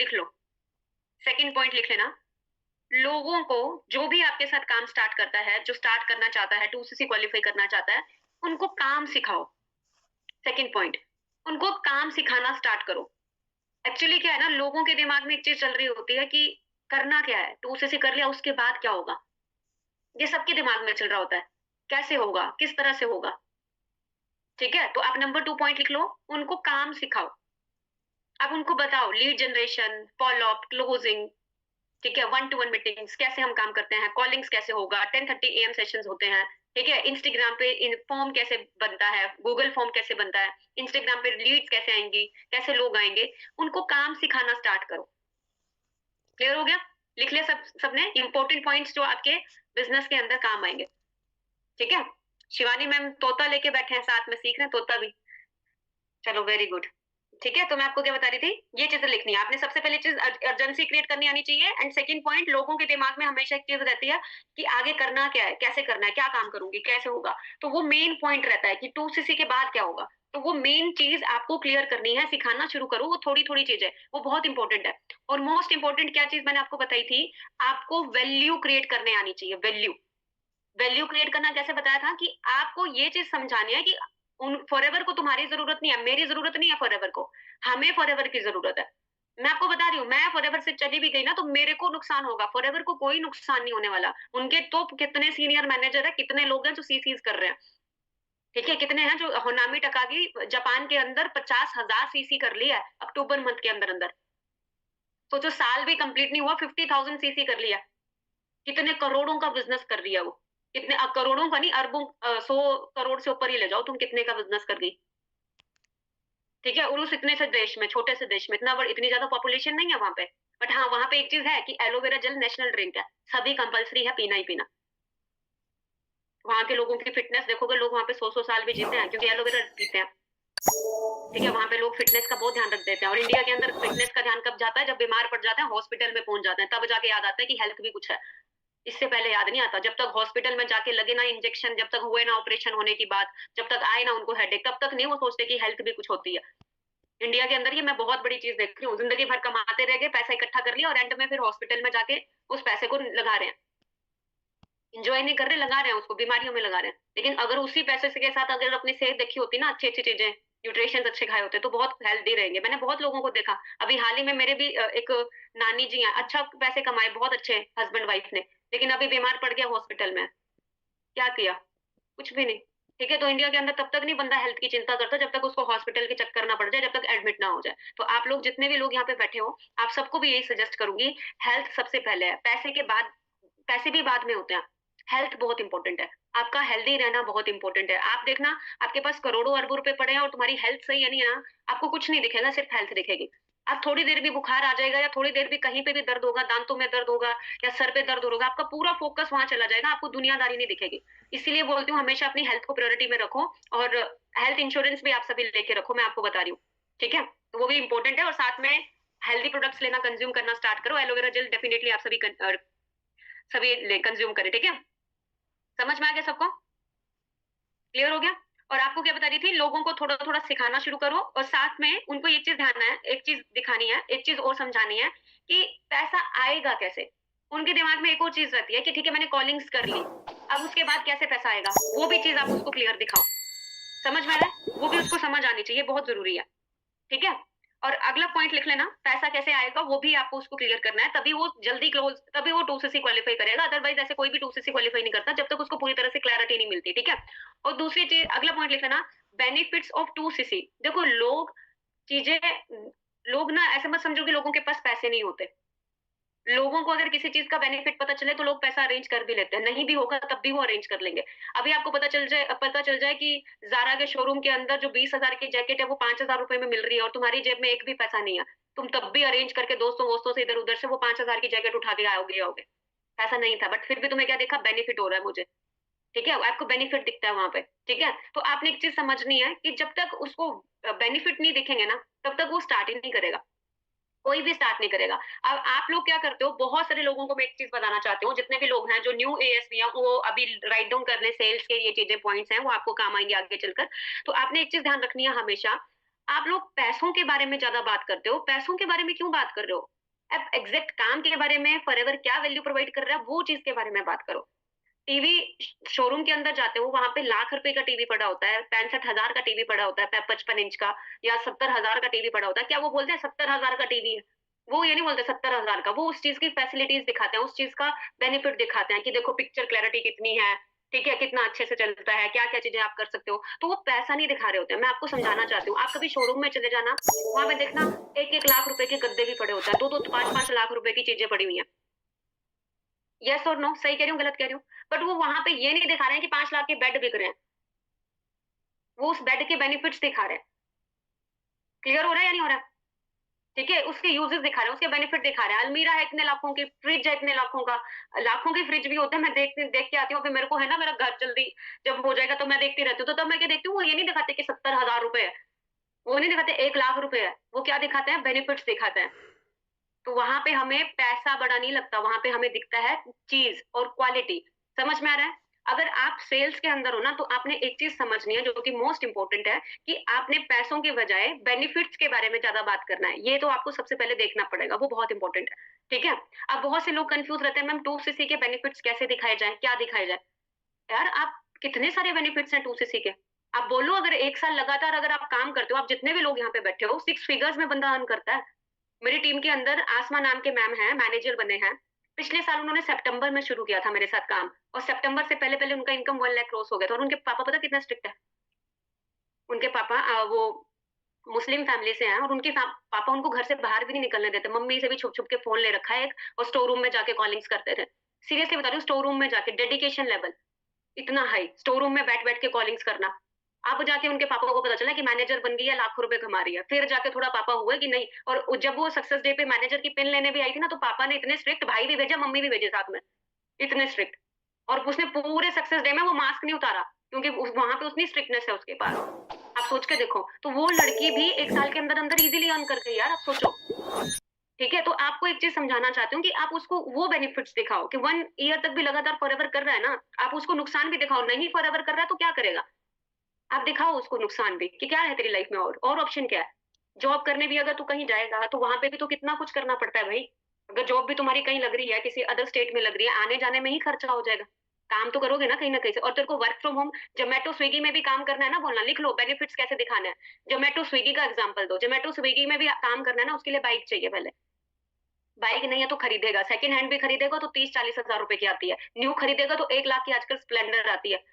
लिख लो, second point लिख लेना। लोगों को, जो भी आपके साथ काम स्टार्ट करता है, जो स्टार्ट करना चाहता है, 2सीसी क्वालिफाई करना चाहता है, उनको काम सिखाओ। सेकंड पॉइंट, उनको काम सिखाना स्टार्ट करो। एक्चुअली क्या है ना, लोगों के दिमाग में एक चीज चल रही होती है कि करना क्या है, 2सीसी कर लिया उसके बाद क्या होगा। ये सबके दिमाग में चल रहा होता है, कैसे होगा, किस तरह से होगा। ठीक है, तो आप नंबर 2 पॉइंट लिख लो, उनको काम सिखाओ। आप उनको बताओ lead generation, follow up, closing, ठीक है, 1-to-1 मीटिंग्स कैसे हम काम करते हैं, कॉलिंग्स कैसे होगा, 10:30 AM सेशंस होते हैं, ठीक है, इंस्टाग्राम पे फॉर्म कैसे बनता है, गूगल फॉर्म कैसे बनता है, इंस्टाग्राम पे लीड्स कैसे आएंगी, कैसे लोग आएंगे, उनको काम सिखाना स्टार्ट करो। क्लियर हो गया? लिख लिया सबने इंपॉर्टेंट पॉइंट्स जो आपके बिजनेस के अंदर काम आएंगे। ठीक है, शिवानी मैम तोता लेके बैठे हैं, साथ में सीख रहे हैं तोता भी। चलो वेरी गुड। ठीक है, तो मैं आपको क्या बता रही थी, ये चीजें लिखनी है आपने। सबसे पहले चीज अर्जेंसी क्रिएट करनी आनी चाहिए। एंड सेकंड पॉइंट, लोगों के दिमाग में हमेशा एक चीज रहती है कि आगे करना क्या है, कैसे करना है, क्या काम करूंगी, कैसे होगा। तो वो मेन पॉइंट रहता है कि 2सीसी के बाद क्या होगा। तो वो मेन चीज आपको क्लियर करनी है, सिखाना शुरू करो। वो थोड़ी थोड़ी चीज है, वो बहुत इंपॉर्टेंट है। और मोस्ट इंपॉर्टेंट क्या चीज मैंने आपको बताई थी, आपको वैल्यू क्रिएट करने आनी चाहिए। वैल्यू, वैल्यू क्रिएट करना कैसे बताया था कि आपको ये चीज समझानी है कि उन फॉरएवर को तुम्हारी जरूरत नहीं है, मेरी जरूरत नहीं है फॉरएवर को, हमें फॉरएवर की जरूरत है। मैं आपको बता रही हूँ, मैं फॉरएवर से चली भी गई ना तो मेरे को नुकसान होगा, फॉरएवर को कोई नुकसान नहीं होने वाला। उनके तो कितने सीनियर मैनेजर है, कितने लोग हैं जो सीसीज कर रहे हैं, ठीक है, कितने हैं जो होनामी टकागी जापान के अंदर 50,000 सीसी कर लिया है अक्टूबर मंथ के अंदर अंदर। तो जो साल भी कंप्लीट नहीं हुआ 50,000 सीसी कर लिया। कितने करोड़ों का बिजनेस कर रही है वो, कितने करोड़ों का नहीं, अरबों 100 करोड़ से ऊपर ही ले जाओ तुम, कितने का बिजनेस कर गई। ठीक है, और उस इतने से देश में, छोटे से देश में, इतनी ज्यादा पॉपुलेशन नहीं है वहां पे। बट हाँ, वहां पे एक चीज है कि एलोवेरा जेल नेशनल ड्रिंक है, सभी कंपलसरी है पीना ही पीना। वहां के लोगों की फिटनेस देखोगे, लोग वहां पे 100-100 साल भी जीते हैं क्योंकि एलोवेरा पीते हैं। ठीक है, वहां पे लोग फिटनेस का बहुत ध्यान रख देते हैं। और इंडिया के अंदर फिटनेस का ध्यान कब जाता है, जब बीमार पड़ जाते हैं, हॉस्पिटल में पहुंच जाते हैं, तब जाके याद आता है कि हेल्थ भी कुछ है। इससे पहले याद नहीं आता। जब तक हॉस्पिटल में जाके लगे ना इंजेक्शन, जब तक हुए ना ऑपरेशन होने की बात, जब तक आए ना उनको हेडेक, तब तक नहीं वो सोचते कि हेल्थ भी कुछ होती है। इंडिया के अंदर ये मैं बहुत बड़ी चीज देख रही हूँ, जिंदगी भर कमाते रह गए, पैसा इकट्ठा कर लिया और एंड में फिर हॉस्पिटल में जाके उस पैसे को लगा रहे हैं। इंजॉय नहीं कर रहे, लगा रहे हैं उसको, बीमारियों में लगा रहे हैं। लेकिन अगर उसी पैसे के साथ अगर अपनी सेहत देखी होती ना, अच्छी अच्छी चीजें, न्यूट्रिशन अच्छे खाए होते, तो बहुत हेल्दी रहेंगे। मैंने बहुत लोगों को देखा, अभी हाल ही में मेरे भी एक नानी जी हैं, अच्छा पैसे कमाए, बहुत अच्छे हस्बैंड वाइफ ने, लेकिन अभी बीमार पड़ गया हॉस्पिटल में। क्या किया? कुछ भी नहीं। ठीक है, तो इंडिया के अंदर तब तक नहीं बंदा हेल्थ की चिंता करता जब तक उसको हॉस्पिटल के चक्कर ना पड़ जाए, जब तक एडमिट ना हो जाए। तो आप लोग जितने भी लोग यहाँ पे बैठे हो, आप सबको भी यही सजेस्ट करूंगी, हेल्थ सबसे पहले है, पैसे के बाद, पैसे भी बाद में होते हैं। हेल्थ बहुत इंपॉर्टेंट है, आपका हेल्दी रहना बहुत इंपॉर्टेंट है। आप देखना, आपके पास करोड़ों अरबों रुपए पड़े हैं और तुम्हारी हेल्थ सही है नहीं है ना, आपको कुछ नहीं दिखेगा, सिर्फ हेल्थ दिखेगी। आप थोड़ी देर भी बुखार आ जाएगा या थोड़ी देर भी कहीं पे भी दर्द होगा, दांतों में दर्द होगा या सर पे दर्द होगा, आपका पूरा फोकस वहां चला जाएगा, आपको दुनियादारी नहीं दिखेगी। इसीलिए बोलती हूँ हमेशा अपनी हेल्थ को प्रायोरिटी में रखो। और हेल्थ इंश्योरेंस भी आप सभी लेके रखो, मैं आपको बता रही हूँ। ठीक है, तो वो भी इंपॉर्टेंट है। और साथ में हेल्दी प्रोडक्ट्स लेना, कंज्यूम करना स्टार्ट करो। एलोवेरा जेल डेफिनेटली आप सभी कंज्यूम करें। ठीक है, समझ में आ गया सबको? क्लियर हो गया? और आपको क्या बता रही थी, लोगों को थोड़ा थोड़ा सिखाना शुरू करो और साथ में उनको एक चीज ध्यान है, एक चीज दिखानी है, एक चीज और समझानी है कि पैसा आएगा कैसे। उनके दिमाग में एक और चीज रहती है कि ठीक है मैंने कॉलिंग्स कर ली, अब उसके बाद कैसे पैसा आएगा, वो भी चीज आप उसको क्लियर दिखाओ। समझ में आ रहा है? वो भी उसको समझ आनी चाहिए, बहुत जरूरी है। ठीक है, और अगला पॉइंट लिख लेना, पैसा कैसे आएगा वो भी आपको उसको क्लियर करना है, तभी वो जल्दी क्लोज, तभी वो 2सीसी क्वालिफाई करेगा। अदरवाइज ऐसे कोई भी 2सीसी क्वालिफाई नहीं करता जब तक उसको पूरी तरह से क्लैरिटी नहीं मिलती। ठीक है, और दूसरी चीज, अगला पॉइंट लिख लेना, बेनिफिट्स ऑफ 2सीसी। देखो चीजें लोग ना ऐसे मत समझो कि लोगों के पास पैसे नहीं होते। लोगों को अगर किसी चीज का बेनिफिट पता चले तो लोग पैसा अरेंज कर भी लेते हैं, नहीं भी होगा तब भी वो अरेंज कर लेंगे। अभी आपको पता चल जाए कि जारा के शोरूम के अंदर जो 20,000 की जैकेट है वो 5,000 रुपए में मिल रही है और तुम्हारी जेब में एक भी पैसा नहीं है, तुम तब भी अरेंज करके दोस्तों वोस्तों से इधर उधर से वो 5,000 की जैकेट उठा के आओगे। पैसा नहीं था बट फिर भी तुम्हें क्या देखा, बेनिफिट हो रहा है मुझे। ठीक है, आपको बेनिफिट दिखता है वहां पे। ठीक है, तो आपने एक चीज समझनी है कि जब तक उसको बेनिफिट नहीं दिखेंगे ना, तब तक वो स्टार्ट ही नहीं करेगा, कोई भी स्टार्ट नहीं करेगा। अब आप लोग क्या करते हो, बहुत सारे लोगों को मैं एक चीज बताना चाहती हूँ, जितने भी लोग हैं जो न्यू एएसपी हैं, वो अभी राइट डाउन कर ले, सेल्स के ये चीजें पॉइंट्स हैं, वो आपको काम आएंगे आगे चलकर। तो आपने एक चीज ध्यान रखनी है हमेशा, आप लोग पैसों के बारे में ज्यादा बात करते हो। पैसों के बारे में क्यों बात कर रहे हो? अब एग्जैक्ट काम के बारे में फॉरएवर क्या वैल्यू प्रोवाइड कर रहा है वो चीज के बारे में बात करो। टीवी शोरूम के अंदर जाते हो, वहां पे लाख रुपए का टीवी पड़ा होता है, 65,000 का टीवी पड़ा होता है, 55 इंच का, या 70,000 का टीवी पड़ा होता है। क्या वो बोलते हैं 70,000 का टीवी है? वो ये नहीं बोलते 70,000 का, वो उस चीज की फैसिलिटीज दिखाते हैं, उस चीज का बेनिफिट दिखाते हैं कि देखो पिक्चर क्लैरिटी कितनी है, ठीक है, कितना अच्छे से चलता है, क्या क्या चीजें आप कर सकते हो। तो वो पैसा नहीं दिखा रहे होते हैं। मैं आपको समझाना चाहती हूँ, आप कभी शोरूम में चले जाना, वहां पे देखना 1-1 लाख रुपए के गद्दे भी पड़े होते हैं, 2-2 5-5 लाख रुपए की चीजें पड़ी हुई हैं। यस और नो, सही कह रही हूँ गलत कह रही हूँ? बट वो वहां पे ये नहीं दिखा रहे हैं कि 5 लाख के बेड बिक रहे हैं, वो उस बेड के बेनिफिट्स दिखा रहे हैं। क्लियर हो रहा है या नहीं हो रहा है? ठीक है, उसके यूजेस दिखा रहे हैं, उसके बेनिफिट दिखा रहे हैं। अलमीरा है इतने लाखों की, फ्रिज है इतने लाखों का, लाखों की फ्रिज भी होते हैं। मैं देख के आती हूँ, फिर मेरे को है ना, मेरा घर जल्दी जब हो जाएगा तो मैं देखती रहती हूँ, तो तब मैं क्या देखती हूँ, वो ये नहीं दिखाते कि 70,000 रुपए है, वो नहीं दिखाते 1 लाख रुपए है, वो क्या दिखाते हैं, बेनिफिट्स दिखाते हैं। तो वहां पे हमें पैसा बड़ा नहीं लगता, वहां पे हमें दिखता है चीज और क्वालिटी। समझ में आ रहा है? अगर आप सेल्स के अंदर हो ना, तो आपने एक चीज समझनी है जो कि मोस्ट इंपॉर्टेंट है, कि आपने पैसों के बजाय बेनिफिट्स के बारे में ज्यादा बात करना है। ये तो आपको सबसे पहले देखना पड़ेगा, वो बहुत इंपॉर्टेंट है। ठीक है। अब बहुत से लोग कंफ्यूज रहते हैं, मैम 2cc के बेनिफिट्स कैसे दिखाए जाए, क्या दिखाए जाए? यार आप, कितने सारे बेनिफिट्स हैं 2cc के। आप बोलो, अगर 1 साल लगातार अगर आप काम करते हो, आप जितने भी लोग यहाँ पे बैठे हो, 6 फिगर्स में बंदा अर्न करता है। मेरी टीम के अंदर आसमा नाम के मैम हैं, मैनेजर बने हैं। पिछले साल उन्होंने सितंबर में शुरू किया था मेरे साथ काम, और सितंबर से पहले पहले उनका इनकम 1 लाख क्रॉस हो गया था। और उनके पापा पता कितना स्ट्रिक्ट है? उनके पापा वो मुस्लिम फैमिली से हैं, और उनके पापा उनको घर से बाहर भी नहीं निकलने देते। मम्मी से भी छुप छुप के फोन ले रखा है एक, और स्टोर रूम में जाके कॉलिंग्स करते थे। सीरियसली बता रही हूँ, स्टोर रूम में जाके, डेडिकेशन लेवल इतना हाई, स्टोर रूम में बैठ बैठ के कॉलिंग्स करना। अब जाके उनके पापा को पता चला कि मैनेजर बन गई है, लाखों रुपए कमा रही है, फिर जाके थोड़ा पापा हुए कि नहीं। और जब वो सक्सेस डे पे मैनेजर की पिन लेने भी आई थी ना, तो पापा ने इतने स्ट्रिक्ट, भाई भी भेजा, मम्मी भी भेजे साथ में, इतने स्ट्रिक्ट। और उसने पूरे सक्सेस डे में वो मास्क नहीं उतारा, क्योंकि वहां पे उतनी स्ट्रिक्टनेस है उसके पास। आप सोच के देखो, तो वो लड़की भी 1 साल के अंदर अंदर इजीली अर्न कर गई यार, आप सोचो। ठीक है, तो आपको एक चीज समझाना चाहती हूँ कि आप उसको वो बेनिफिट्स दिखाओ कि 1 ईयर तक भी लगातार फॉरएवर कर रहा है ना, आप उसको नुकसान भी दिखाओ। नहीं फॉरएवर कर रहा है तो क्या करेगा? आप दिखाओ उसको नुकसान भी, कि क्या है तेरी लाइफ में, और ऑप्शन क्या है। जॉब करने भी अगर तू कहीं जाएगा, तो वहां पे भी तो कितना कुछ करना पड़ता है भाई। अगर जॉब भी तुम्हारी कहीं लग रही है, किसी अदर स्टेट में लग रही है, आने जाने में ही खर्चा हो जाएगा। काम तो करोगे ना कहीं से। और तेरे को work from home, Zomato Swiggy में भी काम करना है ना, बोलना लिख लो, बेनिफिट्स कैसे दिखाने हैं। जोमेटो स्विगी का एग्जांपल दो, जोमेटो स्विगी में भी काम करना है ना, उसके लिए बाइक चाहिए पहले। बाइक नहीं है तो खरीदेगा, सेकंड हैंड भी खरीदेगा तो 30-40 हजार रुपए की आती है, न्यू खरीदेगा तो 1 लाख की आजकल स्प्लेंडर आती है।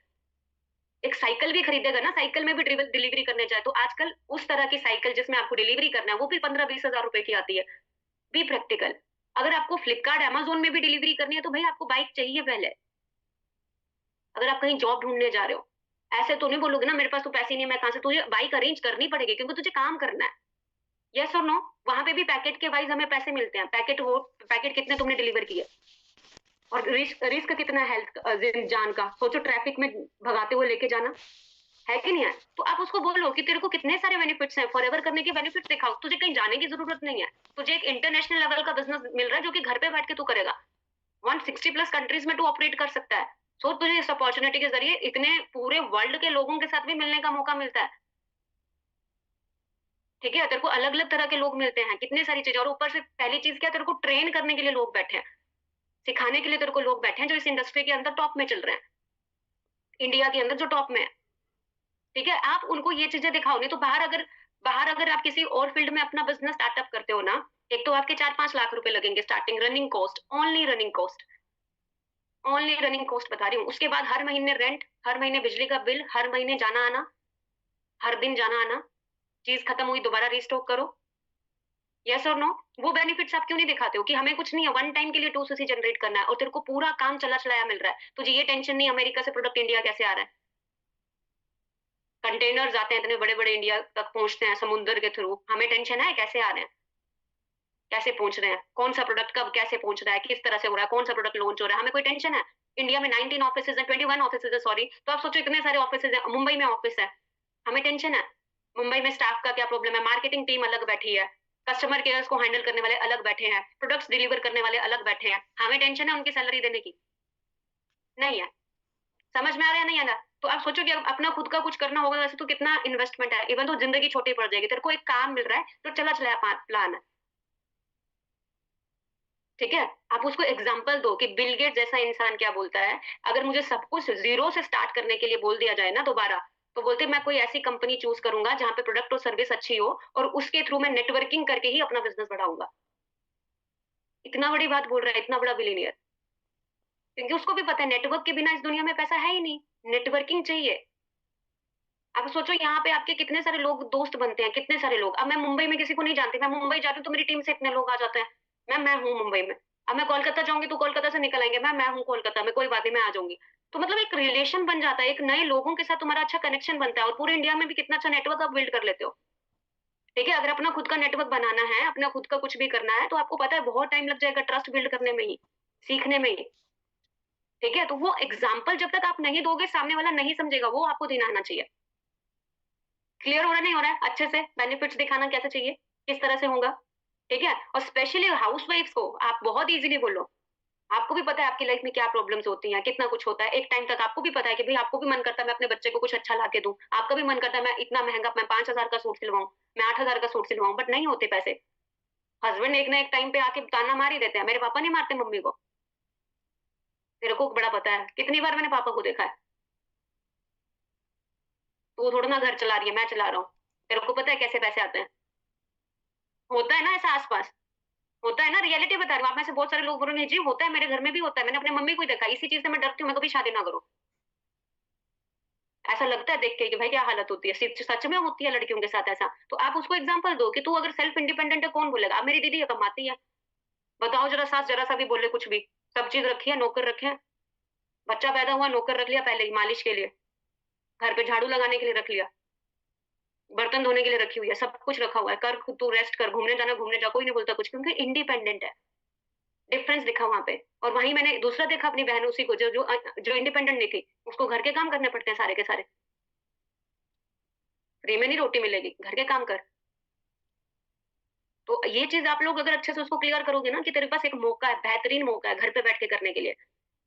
एक साइकिल भी खरीदेगा ना, साइकिल में भी डिलीवरी करने जाए तो आजकल उस तरह की साइकिल जिसमें आपको डिलीवरी करना है, वो भी 15-20 हजार रुपए की आती है। Be practical. अगर आपको फ्लिपकार्ट अमेजोन में भी डिलीवरी करनी है, तो भाई आपको बाइक चाहिए पहले। अगर आप कहीं जॉब ढूंढने जा रहे हो, ऐसे तो नहीं बोलोगे ना मेरे पास तो पैसे नहीं है, मैं कहां से, तुझे बाइक अरेंज करनी पड़ेगी, क्योंकि तुझे काम करना है। यस और नो? वहां पे भी पैकेट के वाइज हमें पैसे मिलते हैं, पैकेट हो, पैकेट कितने तुमने डिलीवर किए, और रिस्क रिस्क कितना है हेल्थ जान का। सोचो, ट्रैफिक में भगाते हुए लेके जाना, है कि नहीं है? तो आप उसको बोलो कि तेरे को कितने सारे बेनिफिट्स हैं, फॉरएवर करने के बेनिफिट्स दिखाओ, तुझे कहीं जाने की जरूरत नहीं है। तुझे एक इंटरनेशनल लेवल का बिजनेस मिल रहा है, जो कि घर पे बैठ के तू करेगा। 160+ कंट्रीज में तू ऑपरेट कर सकता है। सो तुझे इस अपॉर्चुनिटी के जरिए इतने पूरे वर्ल्ड के लोगों के साथ भी मिलने का मौका मिलता है। ठीक है, तेरे को अलग अलग तरह के लोग मिलते हैं, कितनी सारी चीजें। और ऊपर से पहली चीज क्या, तेरे को ट्रेन करने के लिए लोग बैठे हैं, सिखाने के लिए तेरे को लोग बैठे हैं, जो इस इंडस्ट्री के अंदर टॉप में चल रहे हैं, इंडिया के अंदर जो टॉप में है। ठीक है, आप उनको ये चीजें दिखाओ। नहीं तो बाहर अगर आप किसी और फील्ड में अपना बिजनेस स्टार्टअप करते हो ना, एक तो आपके 4-5 लाख रुपए लगेंगे starting running cost, only running cost, only running cost बता रही हूँ। उसके बाद हर महीने रेंट, हर महीने बिजली का बिल, हर महीने जाना आना, हर दिन जाना आना, चीज खत्म हुई दोबारा रीस्टॉक करो। यस और नो? वो बेनिफिट्स आप क्यों नहीं दिखाते हो कि हमें कुछ नहीं है, वन टाइम के लिए 2cc जनरेट करना है, और तेरे को पूरा काम चला चलाया मिल रहा है, तुझे ये टेंशन नहीं अमेरिका से प्रोडक्ट इंडिया कैसे आ रहा है। कंटेनर आते हैं इतने बड़े बड़े, इंडिया तक पहुंचते हैं समुद्र के थ्रू, हमें टेंशन है कैसे आ रहे हैं, कैसे पहुंच रहे हैं, कौन सा प्रोडक्ट कब कैसे पहुंच रहा है, किस तरह से हो रहा है, कौन सा प्रोडक्ट लॉन्च हो रहा है, हमें कोई टेंशन है? इंडिया में 19 ऑफिस है, 21 ऑफिस है, सॉरी। तो आप सोचो, इतने सारे ऑफिस है, मुंबई में ऑफिस है, हमें टेंशन है? मुंबई में स्टाफ का क्या प्रॉब्लम है, मार्केटिंग टीम अलग बैठी है, कस्टमर केयर को हैंडल करने वाले अलग बैठे हैं, प्रोडक्ट्स डिलीवर करने वाले अलग बैठे हैं, हमें टेंशन है उनकी सैलरी देने की? नहीं है। समझ में आ रहा है नहीं आ रहा? तो आप सोचो कि अपना खुद का कुछ करना होगा, वैसे तो कितना इन्वेस्टमेंट है, इवन तो जिंदगी छोटी पड़ जाएगी। तेरे को एक काम मिल रहा है तो चला चलाया प्लान है। ठीक है, आप उसको एग्जाम्पल दो कि बिल गेट जैसा इंसान क्या बोलता है, अगर मुझे सब कुछ जीरो से स्टार्ट करने के लिए बोल दिया जाए ना दोबारा, तो बोलते मैं कोई ऐसी कंपनी चूज करूंगा जहां पे प्रोडक्ट और सर्विस अच्छी हो और उसके थ्रू मैं नेटवर्किंग करके ही अपना बिजनेस बढ़ाऊंगा। इतना बड़ी बात बोल रहा है, इतना बड़ा बिलीनियर, क्योंकि उसको भी पता है नेटवर्क के बिना इस दुनिया में पैसा है ही नहीं, नेटवर्किंग चाहिए। आप सोचो यहाँ पे आपके कितने सारे लोग दोस्त बनते हैं, कितने सारे लोग। अब मैं मुंबई में किसी को नहीं जानती, मैं मुंबई जाती हूँ तो मेरी टीम से इतने लोग आ जाते हैं, मैं हूँ मुंबई में। अब मैं कोलकाता जाऊंगी तो कोलकाता से निकल आएंगे, मैं हूँ कोलकाता में, कोई बात नहीं, मैं आ जाऊंगी। तो मतलब एक रिलेशन बन जाता है, एक नए लोगों के साथ तुम्हारा अच्छा कनेक्शन बनता है, और पूरे इंडिया में भी कितना अच्छा नेटवर्क आप बिल्ड कर लेते हो। ठीक है, अगर अपना खुद का नेटवर्क बनाना है, अपना खुद का कुछ भी करना है, तो आपको पता है बहुत टाइम लग जाएगा ट्रस्ट बिल्ड करने में ही, सीखने में ही। ठीक है, तो वो एग्जाम्पल जब तक आप नहीं दोगे, सामने वाला नहीं समझेगा, वो आपको देना आना चाहिए। क्लियर हो रहा नहीं हो रहा है अच्छे से? बेनिफिट्स दिखाना कैसे चाहिए, किस तरह से होगा। ठीक है, और स्पेशली हाउस वाइफ को आप बहुत इजीली बोलो। आपको भी पता है आपकी लाइफ में क्या प्रॉब्लम्स होती हैं, कितना कुछ होता है, एक टाइम तक आपको भी पता है कि भाई आपको भी मन करता है मैं अपने बच्चे को कुछ अच्छा ला के दूं, आपका भी मन करता है मैं इतना महंगा, मैं 5,000 का सूट सिलवाऊं, मैं 8,000 का सूट सिलवाऊं, बट नहीं होते पैसे। हस्बैंड एक ना एक टाइम पे आके ताना मार ही देते हैं, मेरे पापा नहीं मारते मम्मी को, तेरे को बड़ा पता है, कितनी बार मैंने पापा को देखा है। तू थोड़ा ना घर चला रही है, मैं चला रहा हूँ, तेरे को पता है कैसे पैसे आते हैं। होता है ना ऐसा आसपास, होता है ना, रियलिटी बता रही हूँ। आप में से बहुत सारे लोग बोलेंगे जी होता है, मेरे घर में भी होता है, मैंने अपने मम्मी को ही देखा, इसी चीज से मैं डरती हूँ, मैं कभी शादी ना करूँ। ऐसा लगता है देख के कि भाई क्या हालत होती है, सिर्फ सच में होती है लड़कियों के साथ ऐसा। तो आप उसको एग्जांपल दो कि तू अगर सेल्फ इंडिपेंडेंट है, कौन बोलेगा अब मेरी दीदी ये कमाती है। बताओ जरा, सास जरा सा भी बोले कुछ भी, सब चीज रखी है, नौकर रखे हैं, बच्चा पैदा हुआ नौकर रख लिया पहले ही मालिश के लिए, घर पे झाड़ू लगाने के लिए रख लिया, बर्तन धोने के लिए रखी हुई है, सब कुछ रखा हुआ है, कर तू रेस्ट कर, घूमने जाना घूमने जा, कोई नहीं बोलता कुछ, क्योंकि इंडिपेंडेंट है। डिफरेंस दिखा वहां पे। और वहीं मैंने दूसरा देखा अपनी बहन, उसी को जो जो जो इंडिपेंडेंट नहीं थी, उसको घर के काम करने पड़ते हैं सारे के सारे, फ्री में नहीं रोटी मिलेगी, घर के काम कर। तो ये चीज आप लोग अगर अच्छे से उसको क्लियर करोगे ना कि तेरे पास एक मौका है, बेहतरीन मौका है घर पे बैठ के करने के लिए।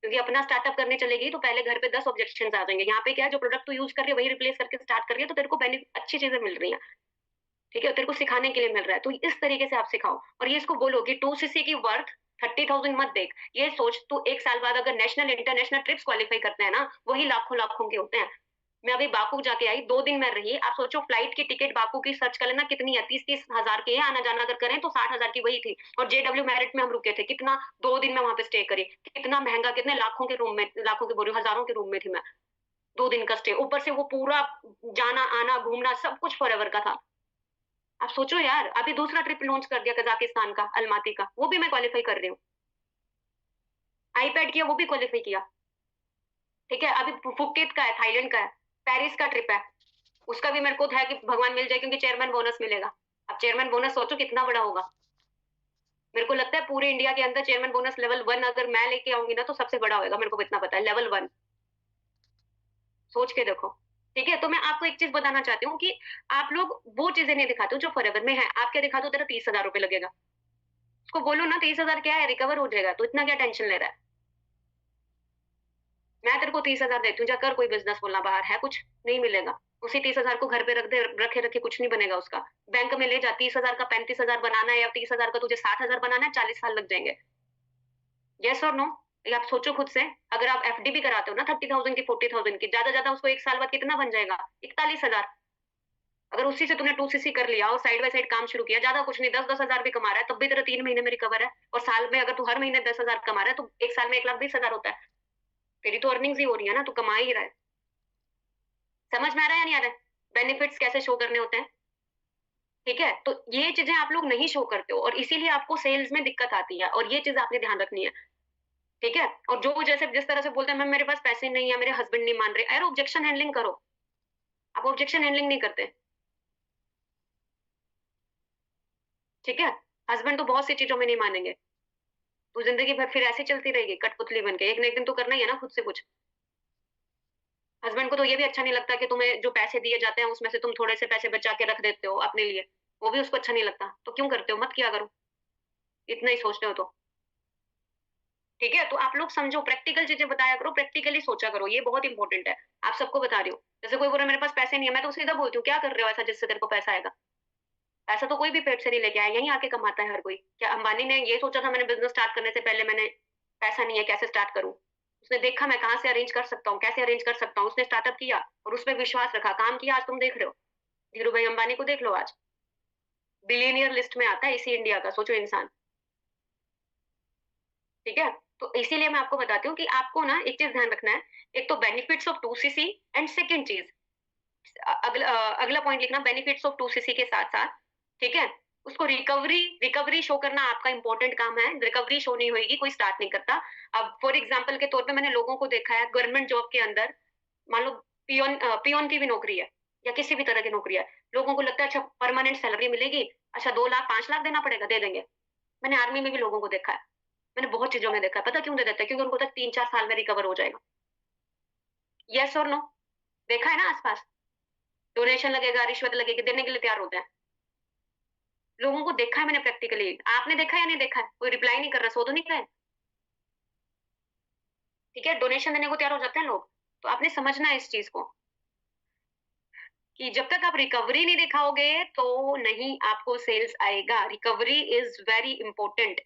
क्योंकि अपना स्टार्टअप करने चलेगी तो पहले घर पे 10 ऑब्जेक्शन आ जाएंगे, यहाँ पे क्या है, जो प्रोडक्ट तू यूज कर रही है वही रिप्लेस करके स्टार्ट कर रही है, तो तेरे को बेनिफिट अच्छी चीजें मिल रही है। ठीक है, तेरे को सिखाने के लिए मिल रहा है, तो इस तरीके से आप सिखाओ। और ये इसको बोलो कि 2cc की वर्थ 30,000 मत देख, ये सोच तू एक साल बाद अगर नेशनल इंटरनेशनल ट्रिप्स क्वालिफाई करते हैं ना, वही लाखों लाखों के होते हैं। मैं अभी बाकू जाके आई, 2 दिन में रही, आप सोचो फ्लाइट की टिकट बाकू की सर्च कर लेना कितनी है, 30-30 हजार की है, आना जाना अगर करें तो 60,000 की वही थी। और JW मैरिट में हम रुके थे, कितना 2 दिन में वहां पे स्टे करी, कितना महंगा, कितने लाखों के रूम में, लाखों के बोल रही हूँ, हजारों के रूम में थी मैं। 2 दिन का स्टे, ऊपर से वो पूरा जाना आना घूमना सब कुछ फॉरएवर का था। आप सोचो यार, अभी दूसरा ट्रिप लॉन्च कर दिया कजाकिस्तान का, अलमाती का, वो भी मैं क्वालिफाई कर रही हूँ। आईपैड किया, वो भी क्वालिफाई किया। ठीक है, अभी फुकेत का है, थाईलैंड का है, पेरिस का ट्रिप है, उसका भी मेरे को है कि भगवान मिल जाए, क्योंकि चेयरमैन बोनस मिलेगा। अब चेयरमैन बोनस सोचो कितना बड़ा होगा। मेरे को लगता है पूरे इंडिया के अंदर चेयरमैन बोनस लेवल 1 अगर मैं लेके आऊंगी ना तो सबसे बड़ा होगा, मेरे को इतना पता है, लेवल 1। सोच के देखो। ठीक है, तो मैं आपको एक चीज बताना चाहती हूँ कि आप लोग वो चीजें नहीं दिखाते हो जो फॉरएवर में है। आप क्या दिखाते हो, तेरा 30,000 रुपये लगेगा, उसको बोलो ना 30,000 क्या है, रिकवर हो जाएगा, तो इतना क्या टेंशन ले रहा है। मैं तेरे को 30,000 देती हूँ, जाकर कोई बिजनेस बोलना, बाहर है कुछ नहीं मिलेगा। उसी 30,000 को घर पे रख दे, रखे रखे कुछ नहीं बनेगा उसका। बैंक में ले जा, 30,000 का 35,000 बनाना है, या 30,000 का तुझे 60,000 बनाना है, 40 साल लग जाएंगे। यस और नो? ये आप सोचो खुद से। अगर आप FD भी कराते हो ना 30,000 की, 40,000 की, ज्यादा ज्यादा उसको एक साल बाद कितना बन जाएगा, 41,000। अगर उसी से तूने 2cc कर लिया और साइड बाय साइड काम शुरू किया, ज्यादा कुछ नहीं, 10-10 हजार भी कमा रहा है, तब भी तेरा 3 महीने में रिकवर है। और साल में अगर तू हर महीने 10,000 कमा रहा है, तो एक साल में 1,20,000 होता है। तेरी तो अर्निंग्स ही हो रही है ना, तू कमा ही रहा है। समझ में आ रहा है या नहीं आ रहा है, बेनिफिट्स कैसे शो करने होते हैं। ठीक है, तो ये चीजें आप लोग नहीं शो करते हो, और इसीलिए आपको सेल्स में दिक्कत आती है, और ये चीज आपने ध्यान रखनी है। ठीक है, और जो जैसे जिस तरह से बोलते हैं मैम मेरे पास पैसे नहीं है, मेरे हस्बैंड नहीं मान रहे, अरे ऑब्जेक्शन हैंडलिंग करो। आप ऑब्जेक्शन हैंडलिंग नहीं करते। ठीक है, हस्बैंड तो बहुत सी चीजों में नहीं मानेंगे, तो जिंदगी भर फिर ऐसे चलती रहेगी कठपुतली बन के, एक ना एक दिन तो करना ही है ना खुद से कुछ। हस्बैंड को तो ये भी अच्छा नहीं लगता कि तुम्हें जो पैसे दिए जाते हैं उसमें से तुम थोड़े से पैसे बचा के रख देते हो अपने लिए, वो भी उसको अच्छा नहीं लगता। तो क्यों करते हो, मत किया करो, इतना ही सोचते हो तो। ठीक है, तो आप लोग समझो, प्रैक्टिकल चीजें बताया करो, प्रैक्टिकली सोचा करो, ये बहुत इंपॉर्टेंट है। आप सबको बता रही हूँ, जैसे कोई बोले मेरे पास पैसे नहीं है, मैं तो सीधा बोलती हूँ क्या कर रहे हो ऐसा जिससे तेरे को पैसा आएगा। पैसा तो कोई भी पेट से नहीं लेके आया, यहीं आके कमाता है हर कोई। क्या अंबानी ने ये सोचा था मैंने बिजनेस स्टार्ट करने से पहले मैंने पैसा नहीं है कैसे स्टार्ट करूं? उसने देखा मैं कहाँ से अरेंज कर सकता हूँ, कैसे अरेंज कर सकता हूँ, उसने स्टार्टअप किया और उस पर विश्वास रखा, काम किया। आज तुम देख रहे हो, धीरू भाई अंबानी को देख लो, आज बिलियनियर लिस्ट में आता है इसी इंडिया का, सोचो इंसान। ठीक है, तो इसीलिए मैं आपको बताती हूँ कि आपको ना एक चीज ध्यान रखना है, एक तो benefits of 2cc, and second चीज अगला पॉइंट लिखना, बेनिफिट्स ऑफ 2cc के साथ साथ, ठीक है, उसको रिकवरी रिकवरी शो करना आपका इंपॉर्टेंट काम है। रिकवरी शो नहीं होगी कोई स्टार्ट नहीं करता। अब फॉर एग्जाम्पल के तौर पे मैंने लोगों को देखा है गवर्नमेंट जॉब के अंदर, मान लो पियोन की भी नौकरी है या किसी भी तरह की नौकरी है, लोगों को लगता है अच्छा परमानेंट सैलरी मिलेगी, अच्छा 2 लाख 5 लाख देना पड़ेगा, दे देंगे। मैंने आर्मी में भी लोगों को देखा है, मैंने बहुत चीजों में देखा है। पता क्यों दे देते हैं? क्योंकि उनको तक 3-4 साल में रिकवर हो जाएगा। यस और नो? देखा है ना आसपास, डोनेशन लगेगा, रिश्वत लगेगी, देने के लिए तैयार होते हैं। लोगों को देखा है मैंने प्रैक्टिकली। आपने देखा है या नहीं देखा है? कोई रिप्लाई नहीं कर रहा, सो तो नहीं रहे? ठीक है, डोनेशन देने को तैयार हो जाते हैं लोग। तो आपने समझना है इस चीज को कि जब तक आप रिकवरी नहीं दिखाओगे तो नहीं आपको सेल्स आएगा। रिकवरी इज वेरी इंपॉर्टेंट,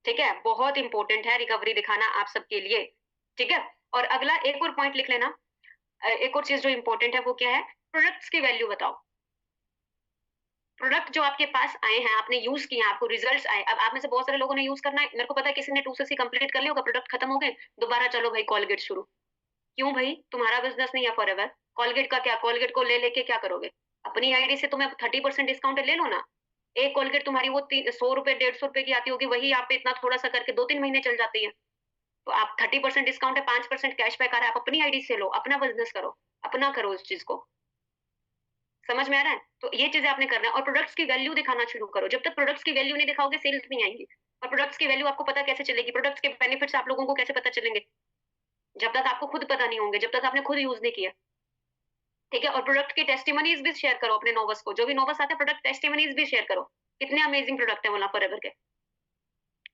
ठीक है, बहुत इंपॉर्टेंट है रिकवरी दिखाना आप सबके लिए। ठीक है, और अगला एक और पॉइंट लिख लेना। एक और चीज जो इंपॉर्टेंट है वो क्या है? प्रोडक्ट्स की वैल्यू बताओ। प्रोडक्ट जो आपके पास आए हैं, आपने यूज किए, आपको रिजल्ट्स आए। अब आप में से बहुत सारे लोगों ने यूज करना है, मेरे को पता है किसी ने 2cc कंप्लीट कर लिया होगा, प्रोडक्ट खत्म हो गए, दोबारा चलो भाई कॉलगेट शुरू। क्यों भाई? तुम्हारा बिजनेस नहीं है फॉरएवर। कॉलगेट का क्या, कॉलगेट को ले लेके क्या करोगे? अपनी आईडी से तुम्हें 30% डिस्काउंट ले लो ना। एक कॉलगेट तुम्हारी वो 100 रुपए 150 रुपए की आती होगी, वही आप पे इतना थोड़ा सा करके 2-3 महीने चल जाती है। तो आप 30% डिस्काउंट है, 5% कैशबैक आ रहा है, आप अपनी आईडी से लो, अपना बिजनेस करो, अपना करो इस चीज को। समझ में आ रहा है? तो ये चीजें आपने करना है और प्रोडक्ट्स की वैल्यू दिखाना शुरू करो। जब तक प्रोडक्ट्स की वैल्यू नहीं दिखाओगे सेल्स नहीं आएंगी। और प्रोडक्ट्स की वैल्यू आपको पता कैसे चलेगी? प्रोडक्ट्स के बेनिफिट्स आप लोगों को कैसे पता चलेंगे? जब तक आपको खुद पता नहीं होंगे, जब तक आपने खुद यूज नहीं किया। ठीक है, और प्रोडक्ट के टेस्टिमनीज भी शेयर करो अपने नोवस को, जो भी नोवस आते हैं प्रोडक्ट टेस्टिमनीज भी शेयर करो, कितने अमेजिंग प्रोडक्ट है वो फॉरएवर के।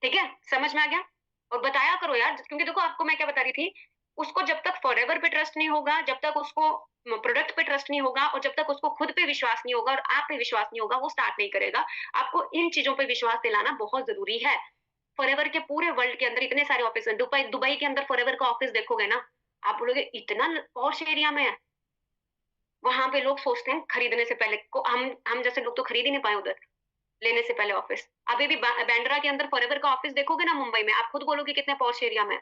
ठीक है, समझ में आ गया? और बताया करो यार, क्योंकि देखो आपको मैं क्या बता रही थी, उसको जब तक फॉरएवर पे ट्रस्ट नहीं होगा, जब तक उसको प्रोडक्ट पे ट्रस्ट नहीं होगा, और जब तक उसको खुद पे विश्वास नहीं होगा और आप पे विश्वास नहीं होगा, वो स्टार्ट नहीं करेगा। आपको इन चीजों पे विश्वास दिलाना बहुत जरूरी है। फॉरएवर के पूरे वर्ल्ड के अंदर इतने सारे ऑफिस हैं, दुबई दुबई के अंदर फॉरएवर का ऑफिस देखोगे ना, आप बोलोगे इतना पॉश एरिया में है। वहां पे लोग सोचते हैं खरीदने से पहले को, हम जैसे लोग तो खरीद ही नहीं पाए उधर, लेने से पहले ऑफिस। अभी भी बैंड्रा के अंदर फॉरएवर का ऑफिस देखोगे ना मुंबई में, आप खुद बोलोगे कितने पॉश एरिया में।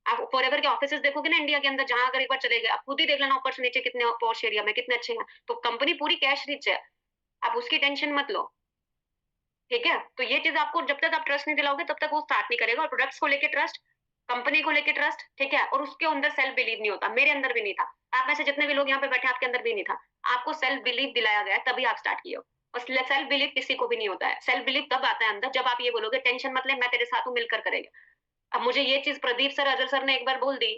आप फॉरएवर के ऑफिसेस देखोगे ना इंडिया के अंदर, जहां अगर एक बार चले गए, आप खुद ही देख लेना ऊपर से नीचे कितने पॉश एरिया में कितने अच्छे हैं। तो कंपनी पूरी कैश रिच है, आप उसकी टेंशन मत लो। ठीक है, तो ये चीज आपको जब तक आप ट्रस्ट नहीं दिलाओगे तब तक वो स्टार्ट नहीं करेगा। और प्रोडक्ट्स को लेके ट्रस्ट, कंपनी को लेके ट्रस्ट, ठीक है, और उसके अंदर सेल्फ बिलीव नहीं होता। मेरे अंदर भी नहीं था, आप में से जितने भी लोग यहाँ पे बैठे आपके अंदर भी नहीं था। आपको सेल्फ बिलीव दिलाया गया तभी आप स्टार्ट किए हो। और सेल्फ बिलीव किसी को भी नहीं होता है। सेल्फ बिलीव तब आता है अंदर जब आप ये बोलोगे टेंशन मत ले, मैं तेरे साथ हूँ, मिलकर करेंगे। अब मुझे ये चीज प्रदीप सर अजय सर ने एक बार बोल दी,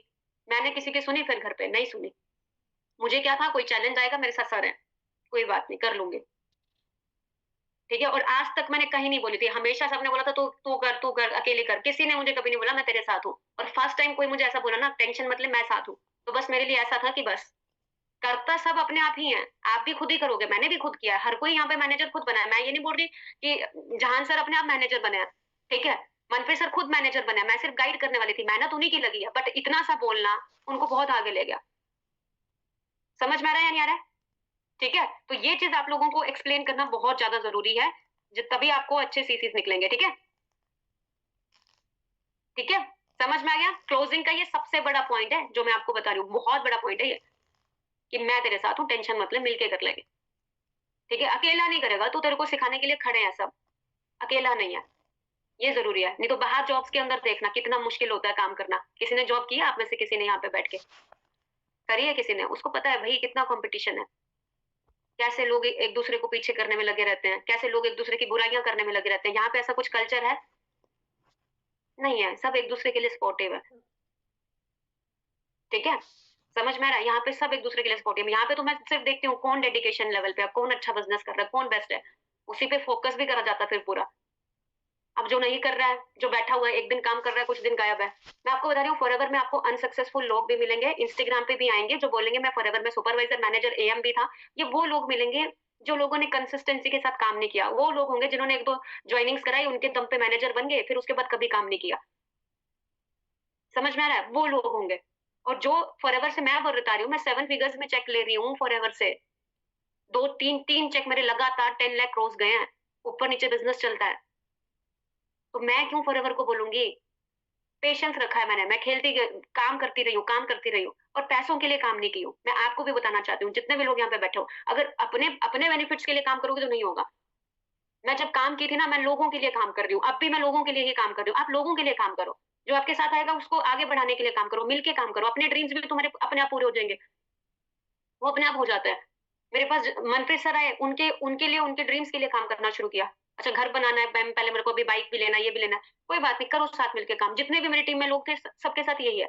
मैंने किसी की सुनी? फिर घर पे नहीं सुनी। मुझे क्या था, कोई चैलेंज आएगा, मेरे साथ सर है, कोई बात नहीं, कर लूंगी। ठीक है, और आज तक मैंने कहीं नहीं बोली थी, हमेशा सबने बोला था तू तू कर अकेले कर। किसी ने मुझे कभी नहीं बोला मैं तेरे साथ हूँ। और फर्स्ट टाइम कोई मुझे ऐसा बोला ना, टेंशन मत ले मैं साथ हूँ, तो बस मेरे लिए ऐसा था कि बस करता सब अपने आप ही है। आप भी खुद ही करोगे, मैंने भी खुद किया है, हर कोई यहाँ पे मैनेजर खुद बना है। मैं ये नहीं बोल रही कि जहान सर अपने आप मैनेजर बने हैं, ठीक है, मनप्रीत सर खुद मैनेजर बने हैं, मैं सिर्फ गाइड करने वाली थी, मेहनत उन्हीं की लगी है, बट इतना सा बोलना उनको बहुत आगे ले गया। समझ में आ रहा है या नहीं आ रहा है? ठीक है, तो ये चीज आप लोगों को एक्सप्लेन करना बहुत ज्यादा जरूरी है, तभी आपको अच्छे सीसीज निकलेंगे। ठीक है, ठीक है, समझ में आ गया? क्लोजिंग का ये सबसे बड़ा पॉइंट है जो मैं आपको बता रही हूँ, बहुत बड़ा पॉइंट है ये, कि मैं तेरे साथ हूँ, टेंशन मत ले, मिलके कर लेंगे। ठीक है, अकेला नहीं करेगा तू, तेरे को सिखाने के लिए खड़े हैं सब, अकेला नहीं है, ये जरूरी है। नहीं तो बाहर जॉब्स के अंदर देखना कितना मुश्किल होता है काम करना। किसी ने जॉब किया आप में से? किसी ने यहाँ पे बैठ के करी है? किसी ने? उसको पता है भाई कितना कंपटीशन है, कैसे लोग एक दूसरे को पीछे करने में लगे रहते हैं, कैसे लोग एक दूसरे की बुराइयां करने में लगे रहते हैं। यहाँ पे ऐसा कुछ कल्चर है नहीं है, सब एक दूसरे के लिए सपोर्टिव है। ठीक है, समझ में आ रहा है? यहाँ पे सब एक दूसरे के लिए सपोर्टिव है। यहाँ पे तो मैं सिर्फ देखती हूँ कौन डेडिकेशन लेवल पे है, कौन अच्छा बिजनेस कर रहा है, कौन बेस्ट है, उसी पे फोकस भी करा जाता है फिर पूरा। अब जो नहीं कर रहा है, जो बैठा हुआ है, एक दिन काम कर रहा है कुछ दिन गायब है। मैं आपको बता रही हूँ फॉरएवर में आपको अनसक्सेसफुल लोग भी मिलेंगे, इंस्टाग्राम पे भी आएंगे जो बोलेंगे मैं फॉरएवर में सुपरवाइजर मैनेजर एएम भी था। ये वो लोग मिलेंगे जो लोगों ने कंसिस्टेंसी के साथ काम नहीं किया, वो लोग होंगे जिन्होंने एक दो ज्वाइनिंग्स कराई, उनके दम पे मैनेजर बन गए, फिर उसके बाद कभी काम नहीं किया। समझ में आ रहा है? वो लोग होंगे। और जो फॉरएवर से मैं बता रही हूँ, मैं 7 फिगर्स में चेक ले रही हूँ फॉरएवर से, दो तीन तीन चेक मेरे लगातार 10 लाख क्रॉस गए हैं, ऊपर नीचे बिजनेस चलता है। तो मैं क्यों फॉरएवर को बोलूंगी? पेशेंस रखा है मैंने, मैं काम करती रही हूँ, काम करती रही हूँ, और पैसों के लिए काम नहीं की हूँ। मैं आपको भी बताना चाहती हूँ, जितने भी लोग यहाँ पे बैठे हो, अगर अपने अपने बेनिफिट्स के लिए काम करोगे तो नहीं होगा। मैं जब काम की थी ना, मैं लोगों के लिए काम कर रही हूँ, अब भी मैं लोगों के लिए ही काम कर रही हूँ। आप लोगों के लिए काम करो, जो आपके साथ आएगा उसको आगे बढ़ाने के लिए काम करो, मिलके काम करो, अपने ड्रीम्स भी तुम्हारे अपने आप पूरे हो जाएंगे, वो अपने आप हो जाता है। मेरे पास मनप्रीत सर आए, उनके उनके लिए, उनके ड्रीम्स के लिए काम करना शुरू किया। अच्छा, घर बनाना है, पहले मेरे को अभी बाइक भी लेना है, ये भी लेना है, कोई बात नहीं, करो साथ मिलके काम। जितने भी मेरी टीम में लोग थे, सबके साथ यही है,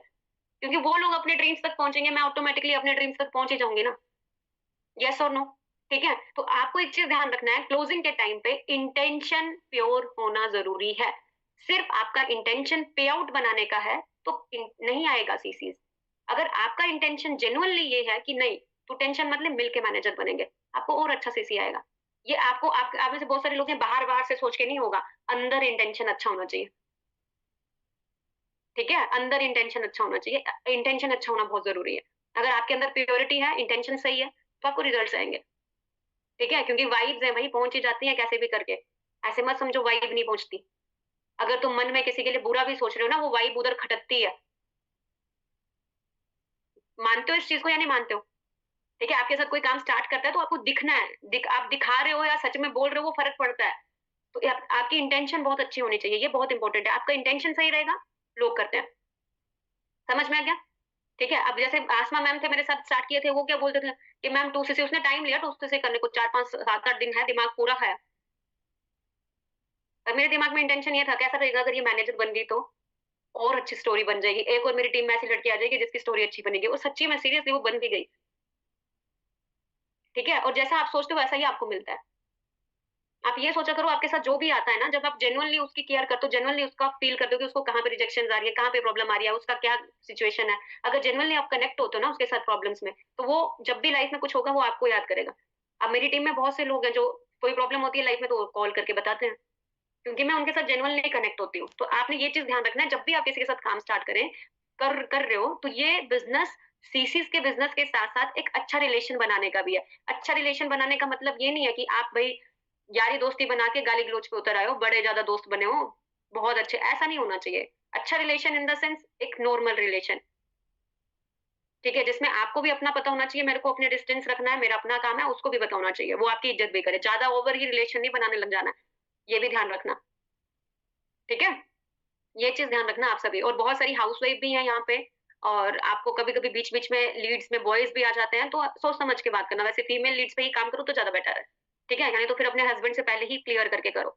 क्योंकि वो लोग अपने ड्रीम्स तक पहुंचेंगे, मैं ऑटोमेटिकली अपने ड्रीम्स तक पहुंच ही जाऊंगी ना। यस और नो? ठीक है, तो आपको एक चीज ध्यान रखना है, क्लोजिंग के टाइम पे इंटेंशन प्योर होना जरूरी है। सिर्फ आपका इंटेंशन पे आउट बनाने का है तो नहीं आएगा सीसीज। अगर आपका इंटेंशन जेन्युइनली ये है कि नहीं, तो टेंशन मतलब मिलके मैनेजर बनेंगे, आपको और अच्छा सीसी आएगा। ये आपको, आप में से बहुत सारे लोग हैं, बाहर बाहर से सोच के नहीं होगा, अंदर इंटेंशन अच्छा होना चाहिए। ठीक है, अंदर इंटेंशन अच्छा होना चाहिए, इंटेंशन अच्छा होना बहुत जरूरी है। अगर आपके अंदर प्योरिटी है, इंटेंशन सही है, तो आपको रिजल्ट आएंगे। ठीक है, क्योंकि वाइब्स है, वही पहुंच ही जाती है कैसे भी करके। ऐसे मत समझो वाइब नहीं पहुंचती। अगर तुम मन में किसी के लिए बुरा भी सोच रहे हो ना, वो वाइब उधर खटकती है। मानते हो इस चीज को या नहीं मानते हो? ठीक है, आपके साथ कोई काम स्टार्ट करता है तो आपको दिखना है, आप दिखा रहे हो या सच में बोल रहे हो, वो फर्क पड़ता है। तो आपकी इंटेंशन बहुत अच्छी होनी चाहिए, ये बहुत इंपॉर्टेंट है। आपका इंटेंशन सही रहेगा, लोग करते हैं। समझ में आ गया? ठीक है, अब जैसे आसमा मैम थे, मेरे साथ स्टार्ट किए थे, वो क्या बोलते थे कि मैम टू सी, उसने टाइम लिया टू सी करने को, 4 5 7 8 दिन है, दिमाग पूरा है। और मेरे दिमाग में इंटेंशन ये था, कैसा रहेगा अगर ये मैनेजर बन गई तो और अच्छी स्टोरी बन जाएगी, एक और मेरी टीम में ऐसी लड़की आ जाएगी जिसकी स्टोरी अच्छी बनेगी। और सच्ची में सीरियसली वो बन भी गई। ठीक है, और जैसा आप सोचते हो वैसा ही आपको मिलता है। आप ये सोचा करो, आपके साथ जो भी आता है ना, जब आप जेनुअनली उसकी केयर करते हो, जेनुअनली उसका फील करते हो कि उसको कहाँ पे रिजेक्शन आ रही है, कहाँ पे प्रॉब्लम आ रही है, उसका क्या सिचुएशन है, अगर जेनुअनली आप कनेक्ट होते हो ना उसके साथ प्रॉब्लम्स में, तो वो जब भी लाइफ में कुछ होगा वो आपको याद करेगा। अब मेरी टीम में बहुत से लोग हैं जो कोई प्रॉब्लम होती है लाइफ में तो कॉल करके बताते हैं, क्योंकि मैं उनके साथ जेनुअनली कनेक्ट होती हूँ। तो आपने ये चीज ध्यान रखना है, जब भी आप किसी के साथ काम स्टार्ट करें, कर रहे हो, तो ये बिजनेस, सीसीस के बिजनेस के साथ साथ एक अच्छा रिलेशन बनाने का भी है। अच्छा रिलेशन बनाने का मतलब ये नहीं है कि आप भाई यारी दोस्ती बना के गाली गलोच पे उतर आए हो, बड़े ज्यादा दोस्त बने हो, बहुत अच्छे, ऐसा नहीं होना चाहिए। अच्छा रिलेशन इन द सेंस एक नॉर्मल रिलेशन। ठीक है, जिसमें आपको भी अपना पता होना चाहिए, मेरे को अपने डिस्टेंस रखना है, मेरा अपना काम है, उसको भी पता होना चाहिए, वो आपकी इज्जत भी करे। ज्यादा ओवर ही रिलेशन नहीं बनाने लग जाना, ये भी ध्यान रखना। ठीक है, ये चीज ध्यान रखना आप सभी। और बहुत सारी हाउस वाइफ भी हैं यहाँ पे, और आपको कभी कभी बीच बीच में लीड्स में बॉयज भी आ जाते हैं, तो सोच समझ के बात करना। वैसे फीमेल लीड्स पे ही काम करो तो ज्यादा बेटर है। ठीक है, यानी तो फिर अपने हस्बैंड से पहले ही क्लियर करके करो।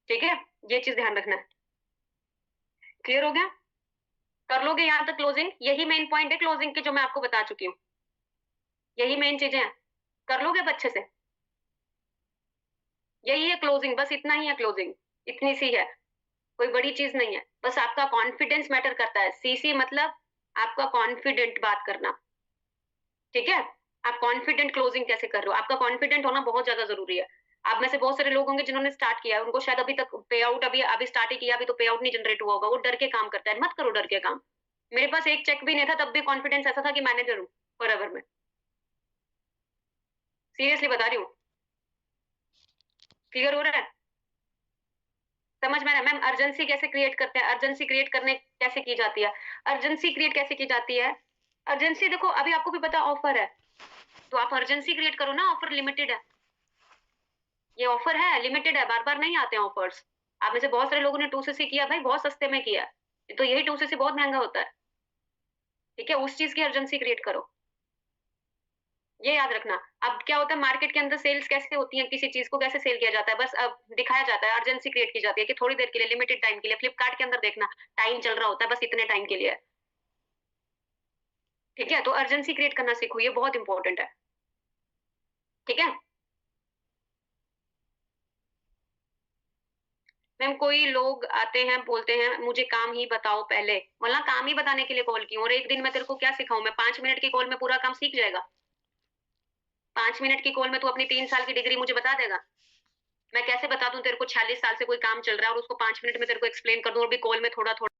ठीक है, ये चीज ध्यान रखना है। क्लियर हो गया? कर लोगे यहाँ तक क्लोजिंग? यही मेन पॉइंट है क्लोजिंग के जो मैं आपको बता चुकी हूँ, यही मेन चीजें हैं। कर लोगे अब अच्छे से? यही है क्लोजिंग, बस इतना ही है क्लोजिंग, इतनी सी है, कोई बड़ी चीज नहीं है। बस आपका कॉन्फिडेंस मैटर करता है, सीसी मतलब आपका कॉन्फिडेंट बात करना। ठीक है, आप कॉन्फिडेंट क्लोजिंग कैसे कर रहे हो, आपका कॉन्फिडेंट होना बहुत ज्यादा जरूरी है। आप में से बहुत सारे लोग होंगे जिन्होंने स्टार्ट किया है, उनको शायद अभी तक पे आउट, अभी अभी स्टार्ट ही किया, अभी तो पे आउट नहीं जनरेट हुआ होगा, वो डर के काम करता है। मत करो डर के काम। मेरे पास एक चेक भी नहीं था, तब भी कॉन्फिडेंस ऐसा था कि मैनेजर हूँ फॉरएवर में। सीरियसली बता रही हूँ। क्लियर हो रहा है? समझ में आ रहा है? मैम अर्जेंसी कैसे क्रिएट करते हैं, अर्जेंसी क्रिएट करने कैसे की जाती है, अर्जेंसी क्रिएट कैसे की जाती है? अर्जेंसी देखो, अभी आपको भी पता ऑफर है, तो आप अर्जेंसी क्रिएट करो ना। ऑफर लिमिटेड है, ये ऑफर है, लिमिटेड है, बार बार नहीं आते हैं ऑफर्स। आप में से बहुत सारे लोगों ने 2cc किया, भाई बहुत सस्ते में किया है, तो यही 2cc बहुत महंगा होता है। ठीक है, उस चीज की अर्जेंसी क्रिएट करो, ये याद रखना। अब क्या होता है मार्केट के अंदर, सेल्स कैसे होती है, किसी चीज को कैसे सेल किया जाता है, बस अब दिखाया जाता है, अर्जेंसी क्रिएट की जाती है कि थोड़ी देर के लिए, लिमिटेड टाइम के लिए। फ्लिपकार्ट के अंदर देखना, टाइम चल रहा होता है, बस इतने टाइम के लिए है। ठीक है, तो अर्जेंसी क्रिएट करना सीखो, ये बहुत इंपॉर्टेंट है। ठीक है मैम, कोई लोग आते हैं बोलते हैं मुझे काम ही बताओ पहले, बोला काम ही बताने के लिए कॉल की हूँ, और एक दिन में तेरे को क्या सिखाऊं मैं, 5 मिनट की कॉल में पूरा काम सीख जाएगा? 5 मिनट की कॉल में तू अपनी 3 साल की डिग्री मुझे बता देगा? मैं कैसे बता दूं तेरे को 46 साल से कोई काम चल रहा है और उसको 5 मिनट में तेरे को एक्सप्लेन कर दूं और भी कॉल में थोड़ा थोड़ा